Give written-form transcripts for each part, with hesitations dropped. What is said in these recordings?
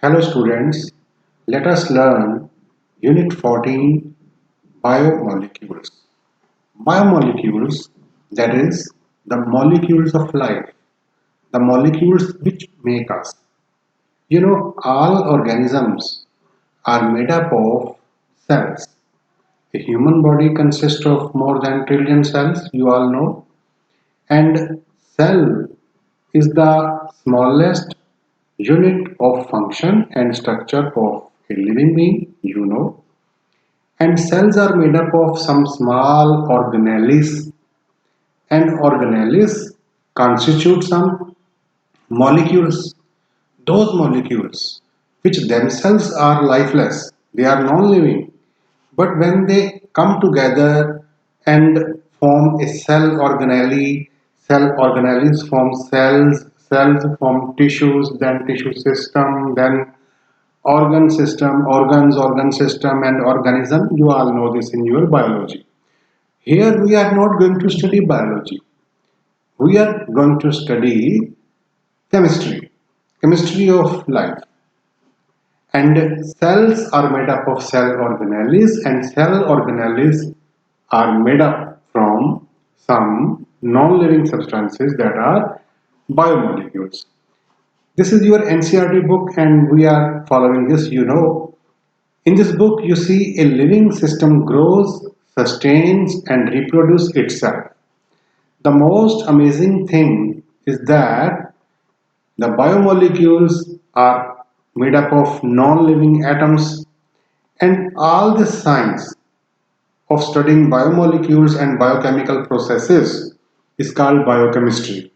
Hello students, let us learn Unit 14 Biomolecules. Biomolecules, that is, the molecules of life, the molecules which make us. All organisms are made up of cells. A human body consists of more than trillion cells, you all know, and cell is the smallest unit of function and structure of a living being. And cells are made up of some small organelles, and organelles constitute some molecules. Those molecules, which themselves are lifeless, they are non-living, but when they come together and form a cell organelles form cells, cells form tissues, then tissue system, then organ system, and organism. You all know this in your biology. Here we are not going to study biology. We are going to study chemistry, chemistry of life. And cells are made up of cell organelles, and cell organelles are made up from some non-living substances that are biomolecules. This is your NCERT book, and we are following this. In this book, you see a living system grows, sustains, and reproduces itself. The most amazing thing is that the biomolecules are made up of non-living atoms, and all this science of studying biomolecules and biochemical processes is called biochemistry.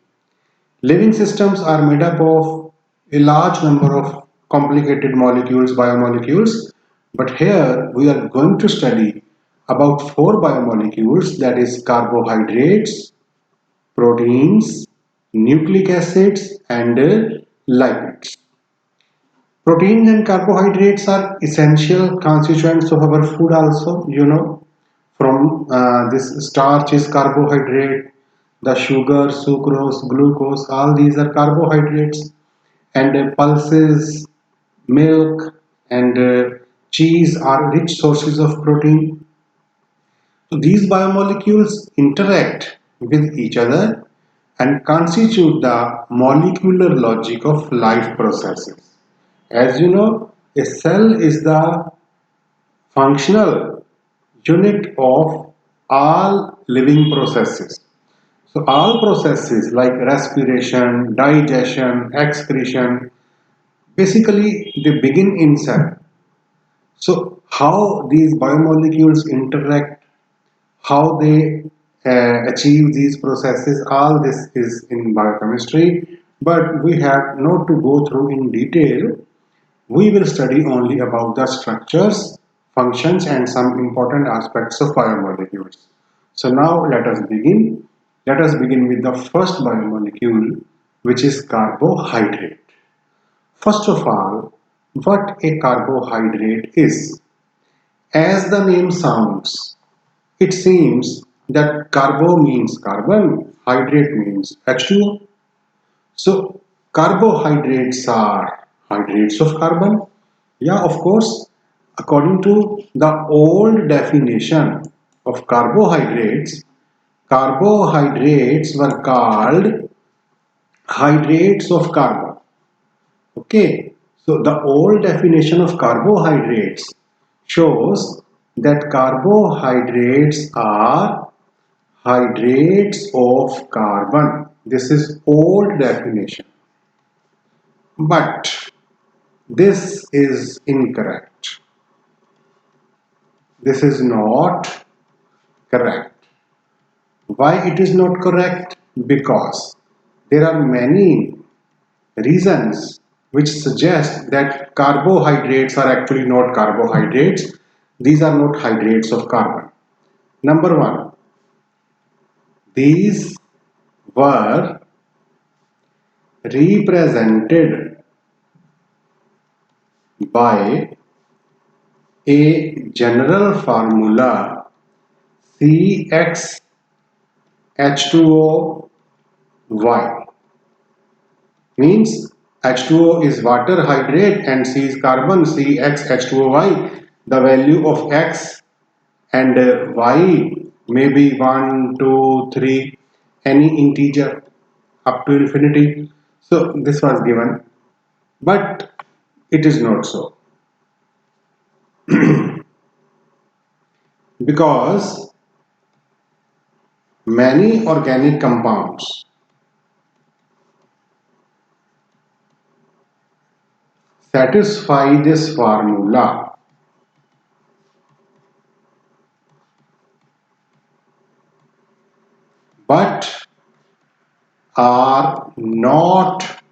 Living systems are made up of a large number of complicated molecules, biomolecules, but here we are going to study about four biomolecules, that is carbohydrates, proteins, nucleic acids, and lipids. Proteins and carbohydrates are essential constituents of our food also. From this starch is carbohydrate, the sugar, sucrose, glucose, all these are carbohydrates, and pulses, milk, and cheese are rich sources of protein. So these biomolecules interact with each other and constitute the molecular logic of life processes. As you know, a cell is the functional unit of all living processes. So all processes like respiration, digestion, excretion, basically they begin in cell. So how these biomolecules interact, how they achieve these processes, all this is in biochemistry, but we have not to go through in detail. We will study only about the structures, functions, and some important aspects of biomolecules. So now let us begin. Let us begin with the first biomolecule, which is carbohydrate. First of all, what a carbohydrate is. As the name sounds, it seems that carbo means carbon, hydrate means H2O. So carbohydrates are hydrates of carbon. Yeah, of course, according to the old definition of carbohydrates, carbohydrates were called hydrates of carbon. Okay, so the old definition of carbohydrates shows that carbohydrates are hydrates of carbon. This is old definition. But this is incorrect. This is not correct. Why it is not correct? Because there are many reasons which suggest that carbohydrates are actually not carbohydrates. These are not hydrates of carbon. Number one, these were represented by a general formula CxH2O Y, means H2O is water hydrate and C is carbon, CxH2OY. The value of X and Y may be 1, 2, 3, any integer up to infinity. So this was given, but it is not so, because many organic compounds satisfy this formula, but are not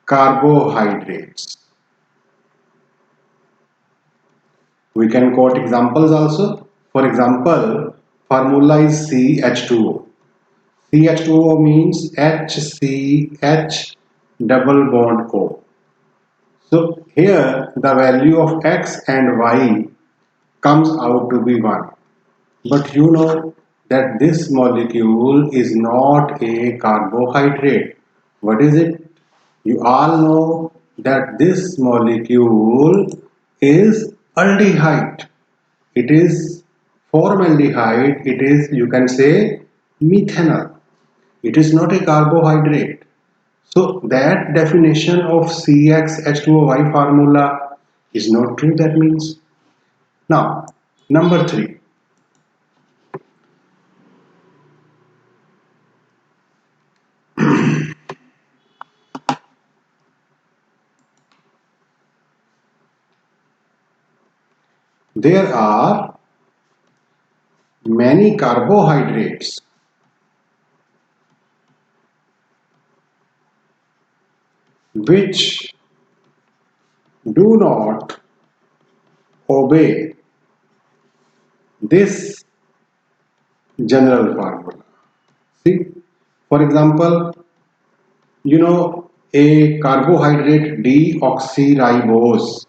carbohydrates. We can quote examples also. For example, formula is CH2O. CH2O means HCH double bond O. So here the value of X and Y comes out to be 1. But you know that this molecule is not a carbohydrate. What is it? You all know that this molecule is aldehyde. It is formaldehyde. It is, you can say, methanol. It is not a carbohydrate. So that definition of CxH2OY formula is not true, that means. Now, number 3. There are many carbohydrates which do not obey this general formula. See, for example, you know a carbohydrate deoxyribose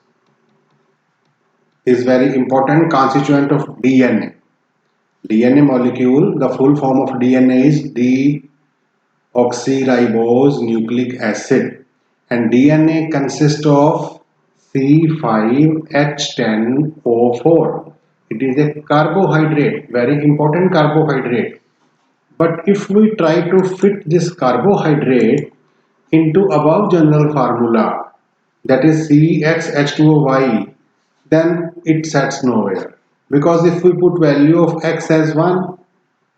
is very important constituent of DNA. DNA molecule, the full form of DNA is deoxyribose nucleic acid, and DNA consists of C5H10O4. It is a carbohydrate, very important carbohydrate. But if we try to fit this carbohydrate into above general formula, that is CxH2OY, then it sets nowhere. Because if we put value of X as 1,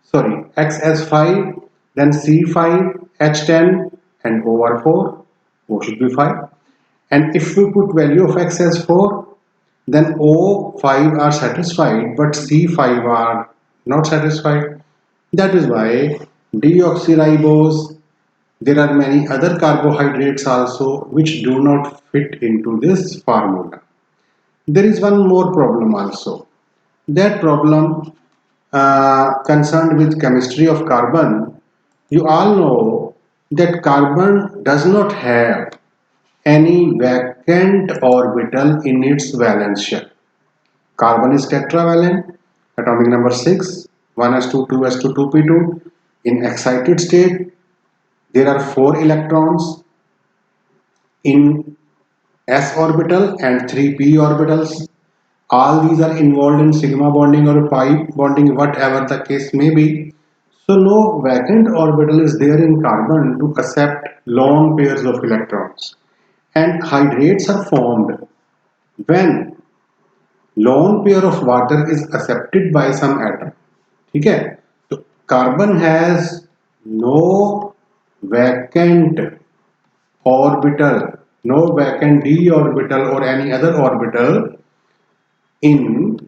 sorry, X as 5, then C5, H10 and over 4, O should be 5. And if we put value of X as 4, then O5 are satisfied, but C5 are not satisfied. That is why deoxyribose, there are many other carbohydrates also which do not fit into this formula. There is one more problem also. That problem concerned with chemistry of carbon. You all know that carbon does not have any vacant orbital in its valence shell. Carbon is tetravalent, atomic number 6, 1s2, 2s2, 2p2. In excited state, there are 4 electrons in s orbital and 3 p orbitals. All these are involved in sigma bonding or pi bonding, whatever the case may be. So no vacant orbital is there in carbon to accept lone pairs of electrons. And hydrates are formed when lone pair of water is accepted by some atom. Okay? So carbon has no vacant orbital, no vacant d orbital or any other orbital in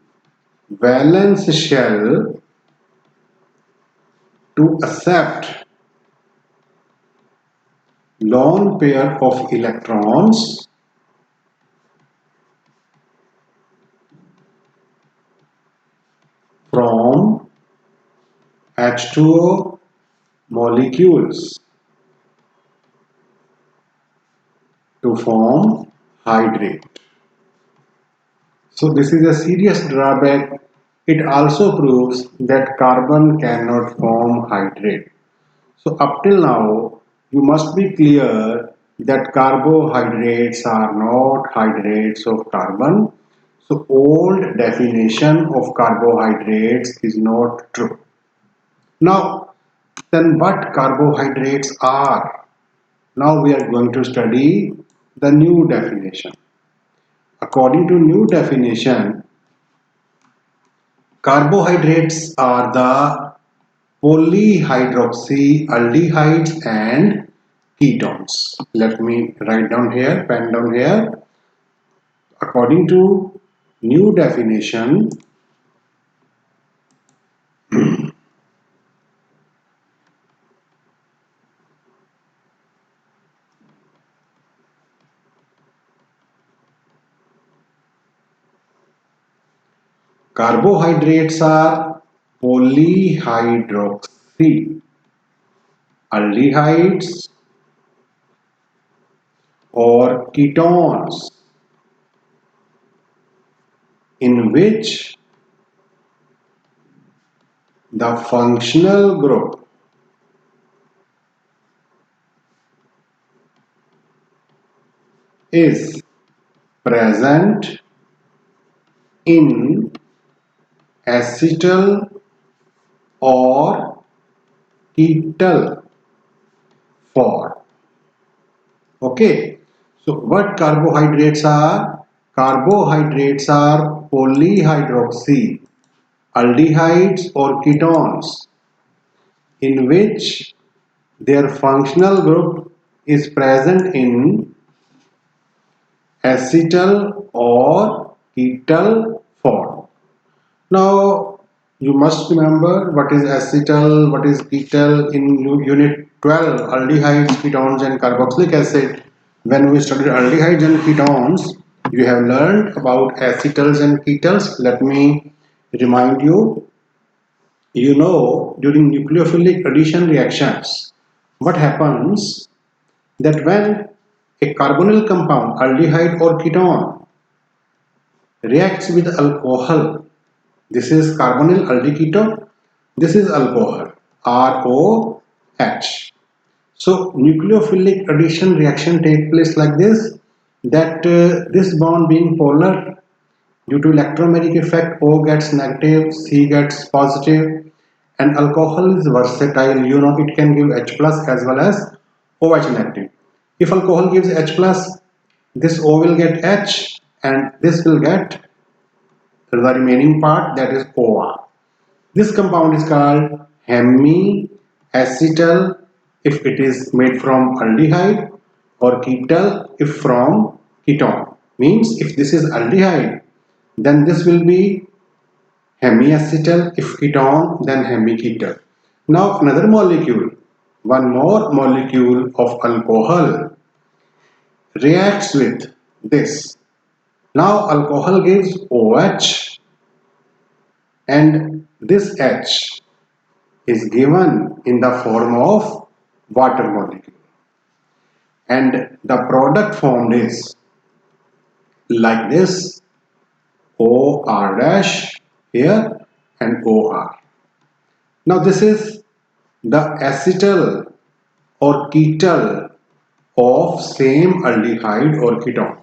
valence shell to accept lone pair of electrons from H2O molecules to form hydrate. So this is a serious drawback. It also proves that carbon cannot form hydrate. So up till now, you must be clear that carbohydrates are not hydrates of carbon. So old definition of carbohydrates is not true. Now, then what carbohydrates are? Now we are going to study the new definition. According to new definition, carbohydrates are the polyhydroxyaldehydes and ketones. Let me write down here, pen down here. According to new definition, carbohydrates are polyhydroxyaldehydes or ketones in which the functional group is present in acetal or ketal form. Okay, so what carbohydrates are? Carbohydrates are polyhydroxy aldehydes or ketones in which their functional group is present in acetal or ketal form. Now you must remember what is acetal, what is ketal in unit 12, aldehydes, ketones and carboxylic acid. When we studied aldehydes and ketones, you have learned about acetals and ketals. Let me remind you. You know, during nucleophilic addition reactions, what happens that when a carbonyl compound, aldehyde or ketone, reacts with alcohol, this is carbonyl aldeketone, this is alcohol, ROH. So nucleophilic addition reaction take place like this, that this bond being polar due to electromagnetic effect, O gets negative, C gets positive, and alcohol is versatile. You know, it can give H plus as well as OH negative. If alcohol gives H plus, this O will get H and this will get the remaining part, that is OR. This compound is called hemiacetal if it is made from aldehyde, or ketal if from ketone. Means if this is aldehyde, then this will be hemiacetal, if ketone then hemiketal. Now another molecule, one more molecule of alcohol reacts with this. Now alcohol gives OH and this H is given in the form of water molecule, and the product formed is like this, OR dash here and OR. Now this is the acetal or ketal of same aldehyde or ketone.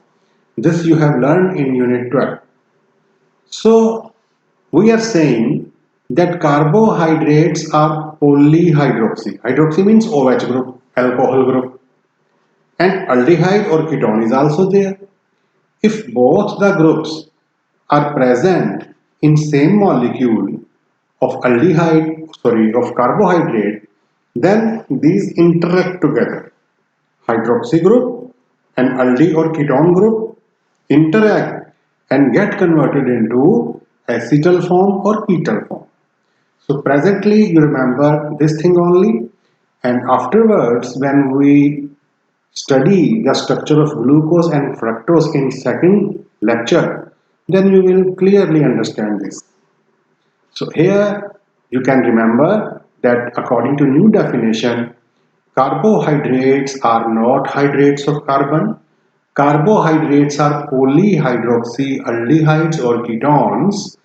This you have learned in unit 12. So we are saying that carbohydrates are polyhydroxy. Hydroxy means OH group, alcohol group, and aldehyde or ketone is also there. If both the groups are present in same molecule of of carbohydrate, then these interact together. Hydroxy group and aldehyde or ketone group interact and get converted into acetal form or ketal form. So presently you remember this thing only, and afterwards when we study the structure of glucose and fructose in second lecture, then you will clearly understand this. So here you can remember that according to new definition, carbohydrates are not hydrates of carbon. Carbohydrates are polyhydroxyaldehydes or ketones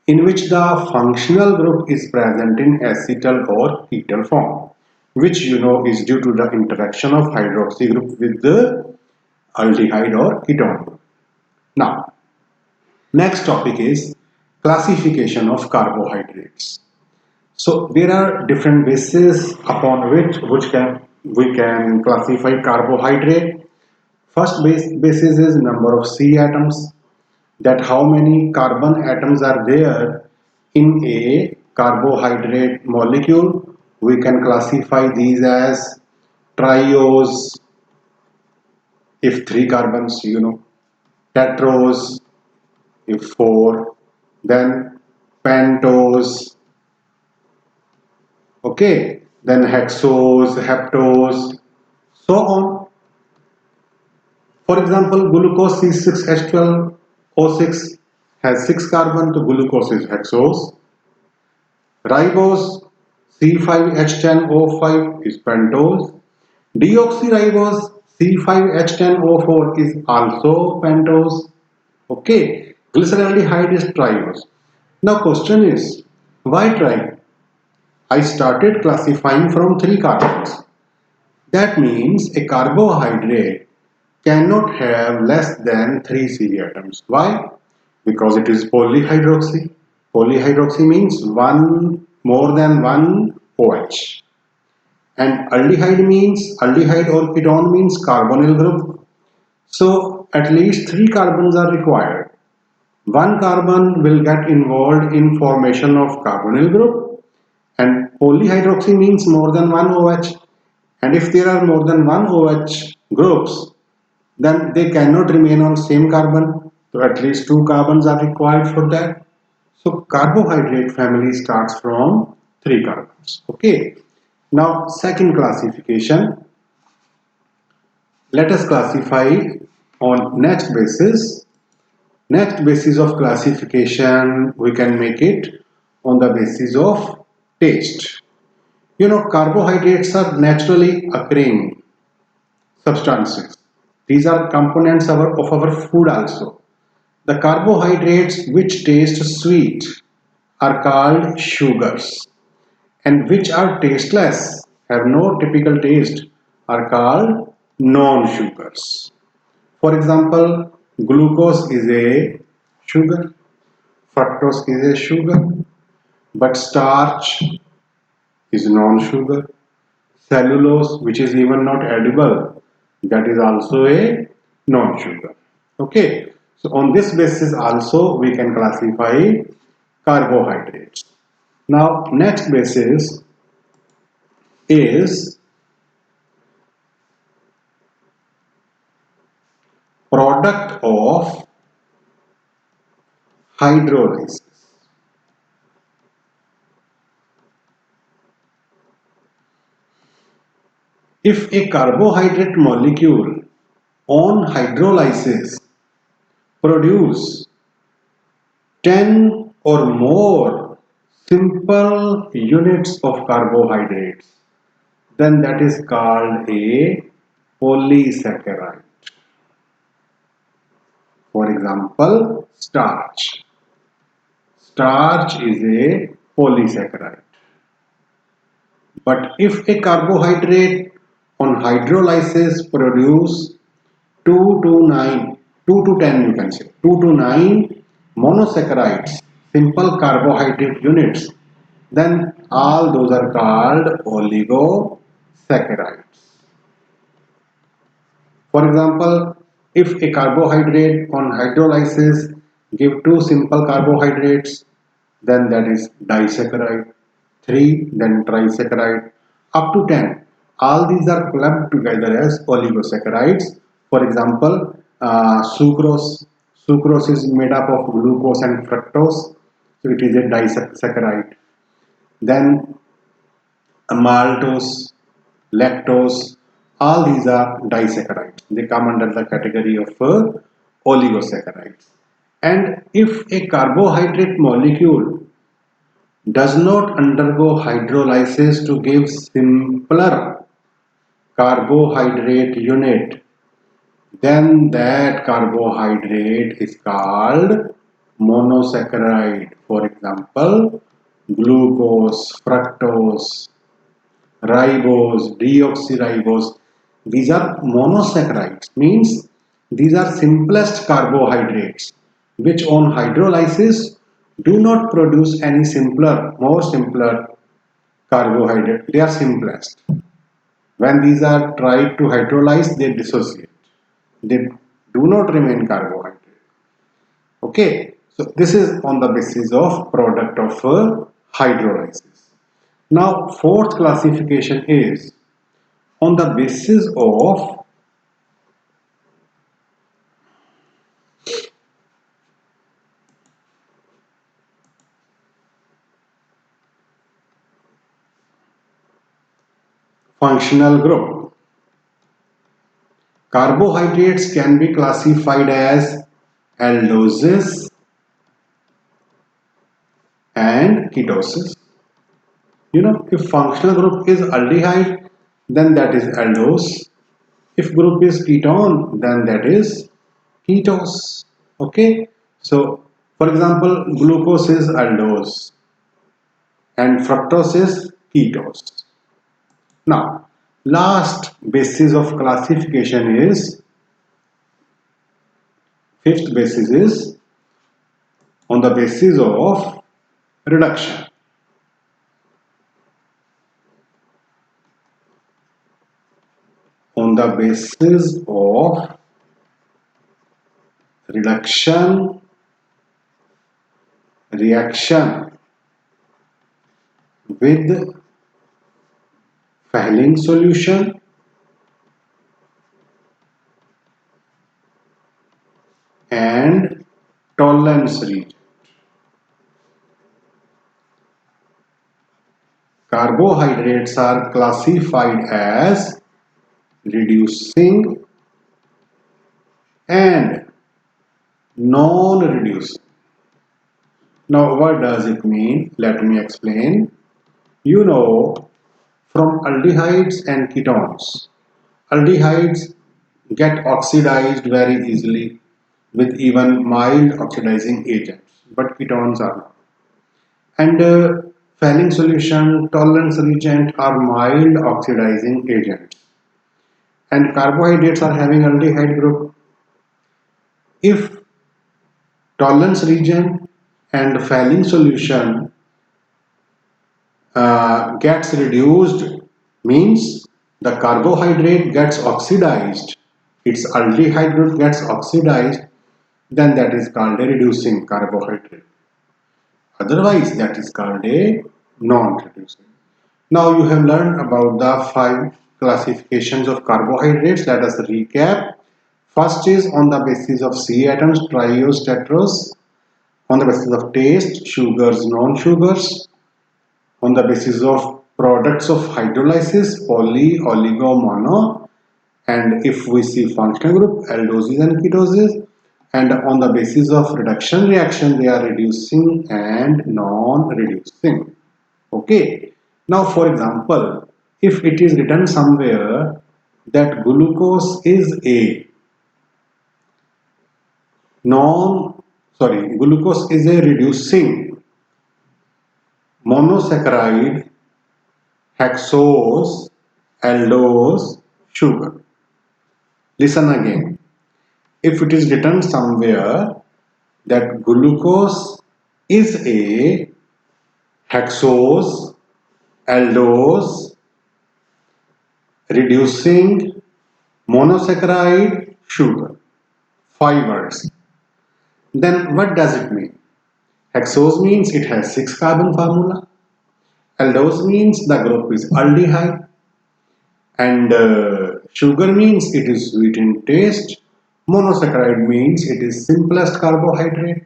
in which the functional group is present in acetal or ketal form. which you know is due to the interaction of hydroxy group with the aldehyde or ketone group. Now, next topic is classification of carbohydrates. So there are different bases upon which we can classify carbohydrate. First basis is number of C atoms, that how many carbon atoms are there in a carbohydrate molecule. We can classify these as triose if 3 carbons, you know, tetrose if 4, then pentose, okay, then hexose, heptose, so on. For example, glucose C6H12O6 has 6 carbon, so glucose is hexose. Ribose C5H10O5 is pentose. Deoxyribose C5H10O4 is also pentose. Okay, glyceraldehyde is triose. Now question is, why tri? I started classifying from 3 carbons. That means a carbohydrate cannot have less than 3 C atoms. Why? Because it is polyhydroxy. Polyhydroxy means one more than one OH. And aldehyde or ketone means carbonyl group. So at least 3 carbons are required. One carbon will get involved in formation of carbonyl group, and polyhydroxy means more than one OH. And if there are more than one OH groups, then they cannot remain on same carbon. So at least 2 carbons are required for that. So carbohydrate family starts from 3 carbons. Okay. Now second classification. Let us classify on next basis. Next basis of classification, we can make it on the basis of taste. You know, carbohydrates are naturally occurring substances. These are components of our food also. The carbohydrates which taste sweet are called sugars, and which are tasteless, have no typical taste, are called non-sugars. For example, glucose is a sugar, fructose is a sugar, but starch is non-sugar. Cellulose, which is even not edible, that is also a non-sugar. Okay, so on this basis also we can classify carbohydrates. Now next basis is product of hydrolysis. If a carbohydrate molecule on hydrolysis produce 10 or more simple units of carbohydrates, then that is called a polysaccharide. For example, starch. Starch is a polysaccharide. But if a carbohydrate on hydrolysis produce 2 to 9, 2 to 10 you can say, 2 to 9 monosaccharides, simple carbohydrate units, then all those are called oligosaccharides. For example, if a carbohydrate on hydrolysis give 2 simple carbohydrates, then that is disaccharide, 3 then trisaccharide, up to 10. All these are clubbed together as oligosaccharides. For example, sucrose. Sucrose is made up of glucose and fructose, so it is a disaccharide. Then maltose, lactose, all these are disaccharides. They come under the category of oligosaccharides. And if a carbohydrate molecule does not undergo hydrolysis to give simpler carbohydrate unit, then that carbohydrate is called monosaccharide. For example, glucose, fructose, ribose, deoxyribose. These are monosaccharides, means these are simplest carbohydrates which on hydrolysis do not produce any more simpler carbohydrate. They are simplest. When these are tried to hydrolyze, they dissociate. They do not remain carbohydrate. Okay, so this is on the basis of product of hydrolysis. Now, fourth classification is on the basis of functional group. Carbohydrates can be classified as aldoses and ketosis. You know, if functional group is aldehyde, then that is aldose. If group is ketone, then that is ketose. Okay, so for example, glucose is aldose and fructose is ketose. Now, last basis of classification is fifth basis is on the basis of reduction. On the basis of reduction reaction with Fehling solution and tolerance region. Carbohydrates are classified as reducing and non-reducing. Now, what does it mean? Let me explain. You know, from aldehydes and ketones, aldehydes get oxidized very easily with even mild oxidizing agents, but ketones are not. And Fehling solution, tolerance reagent are mild oxidizing agents. And carbohydrates are having aldehyde group. If tolerance region and Fehling solution gets reduced, means the carbohydrate gets oxidized, its aldehyde group gets oxidized, then that is called a reducing carbohydrate. Otherwise, that is called a non-reducing. Now you have learned about the 5 classifications of carbohydrates. Let us recap. First is on the basis of C atoms, triose, tetrose. On the basis of taste, sugars, non-sugars. On the basis of products of hydrolysis, poly, oligo, mono. And if we see functional group, aldoses and ketoses. And on the basis of reduction reaction, they are reducing and non-reducing. Okay. Now, for example, if it is written somewhere that non, glucose is a reducing monosaccharide, hexose, aldose, sugar. Listen again. If it is written somewhere that glucose is a hexose, aldose, reducing monosaccharide, sugar. 5 words. Then what does it mean? Hexose means it has 6 carbon formula. Aldose means the group is aldehyde. And sugar means it is sweet in taste. Monosaccharide means it is simplest carbohydrate.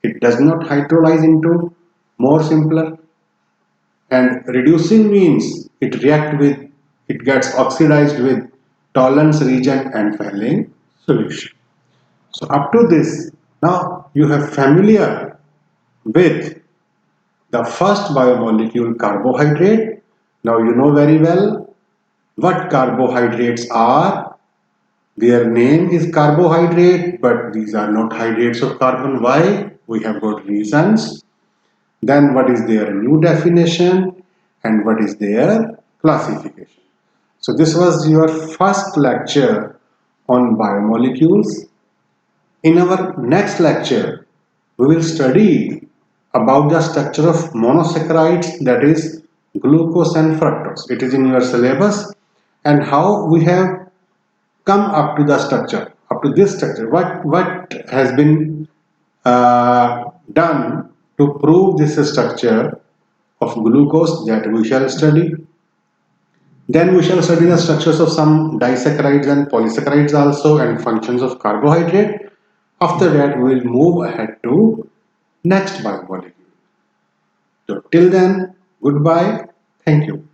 It does not hydrolyze into more simpler. And reducing means it gets oxidized with tolerance region and Fehling solution. So up to this, now you have familiar with the first biomolecule carbohydrate. Now you know very well what carbohydrates are. Their name is carbohydrate, but these are not hydrates of carbon. Why? We have got reasons. Then what is their new definition and what is their classification. So this was your first lecture on biomolecules. In our next lecture, we will study about the structure of monosaccharides, that is glucose and fructose. It is in your syllabus, and how we have come up to the structure, up to this structure. What has been done to prove this structure of glucose, that we shall study. Then we shall study the structures of some disaccharides and polysaccharides also, and functions of carbohydrate. After that, we will move ahead to next biomolecule. So till then, goodbye. Thank you.